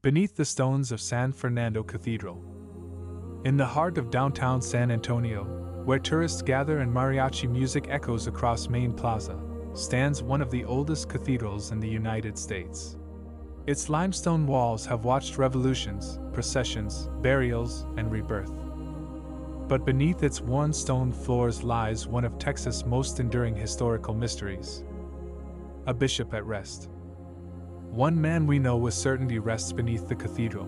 beneath the stones of San Fernando Cathedral. In the heart of downtown San Antonio, where tourists gather and mariachi music echoes across Main Plaza, stands one of the oldest cathedrals in the United States. Its limestone walls have watched revolutions, processions, burials, and rebirth. But beneath its worn stone floors lies one of Texas' most enduring historical mysteries: a bishop at rest. One man we know with certainty rests beneath the cathedral: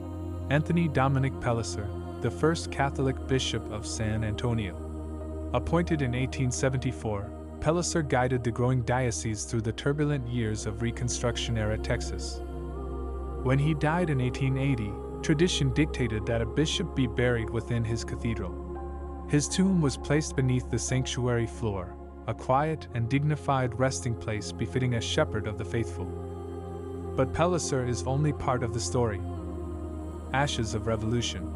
Anthony Dominic Pellicer, the first Catholic bishop of San Antonio. Appointed in 1874, Pellicer guided the growing diocese through the turbulent years of Reconstruction-era Texas. When he died in 1880, tradition dictated that a bishop be buried within his cathedral. His tomb was placed beneath the sanctuary floor, a quiet and dignified resting place befitting a shepherd of the faithful. But Pellicer is only part of the story. Ashes of Revolution.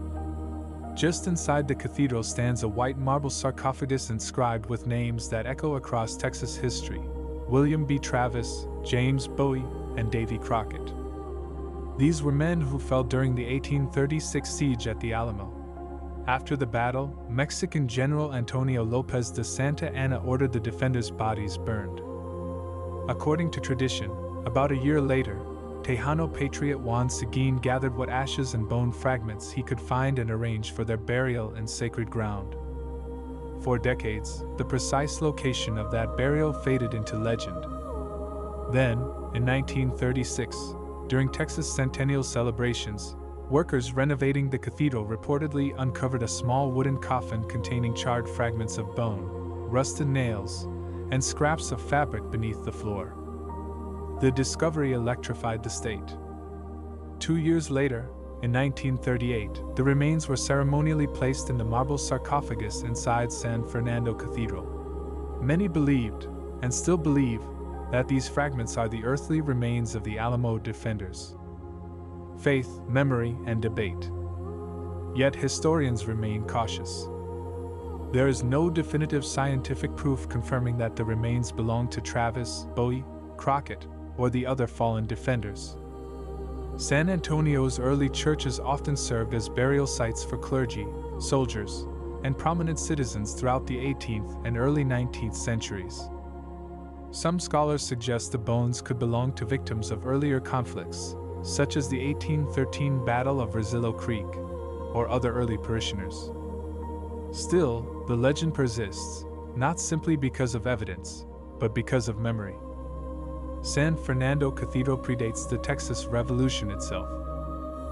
Just inside the cathedral stands a white marble sarcophagus inscribed with names that echo across Texas history: William B. Travis, James Bowie, and Davy Crockett. These were men who fell during the 1836 siege at the Alamo. After the battle, Mexican General Antonio López de Santa Anna ordered the defenders' bodies burned. According to tradition, about a year later, Tejano patriot Juan Seguin gathered what ashes and bone fragments he could find and arranged for their burial in sacred ground. For decades, the precise location of that burial faded into legend. Then, in 1936, during Texas Centennial celebrations, workers renovating the cathedral reportedly uncovered a small wooden coffin containing charred fragments of bone, rusted nails, and scraps of fabric beneath the floor. The discovery electrified the state. 2 years later, in 1938, the remains were ceremonially placed in the marble sarcophagus inside San Fernando Cathedral. Many believed, and still believe, that these fragments are the earthly remains of the Alamo defenders. Faith, memory, and debate. Yet historians remain cautious. There is no definitive scientific proof confirming that the remains belong to Travis, Bowie, Crockett, or the other fallen defenders. San Antonio's early churches often served as burial sites for clergy, soldiers, and prominent citizens throughout the 18th and early 19th centuries. Some scholars suggest the bones could belong to victims of earlier conflicts, such as the 1813 Battle of Rosillo Creek, or other early parishioners. Still, the legend persists, not simply because of evidence, but because of memory. San Fernando Cathedral predates the Texas Revolution itself.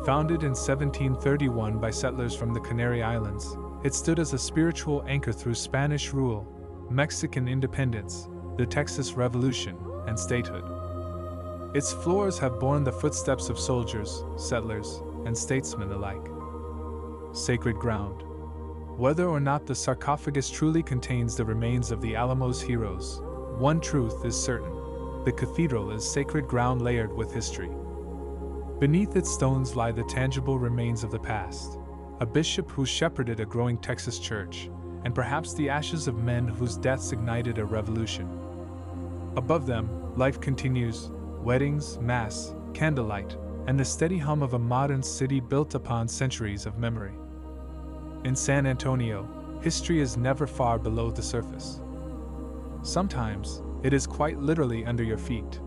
Founded in 1731 by settlers from the Canary Islands, it stood as a spiritual anchor through Spanish rule, Mexican independence, the Texas Revolution, and statehood. Its floors have borne the footsteps of soldiers, settlers, and statesmen alike. Sacred ground. Whether or not the sarcophagus truly contains the remains of the Alamo's heroes, one truth is certain: the cathedral is sacred ground layered with history. Beneath its stones lie the tangible remains of the past, a bishop who shepherded a growing Texas church, and perhaps the ashes of men whose deaths ignited a revolution. Above them, life continues: weddings, mass, candlelight, and the steady hum of a modern city built upon centuries of memory. In San Antonio, history is never far below the surface. Sometimes, it is quite literally under your feet.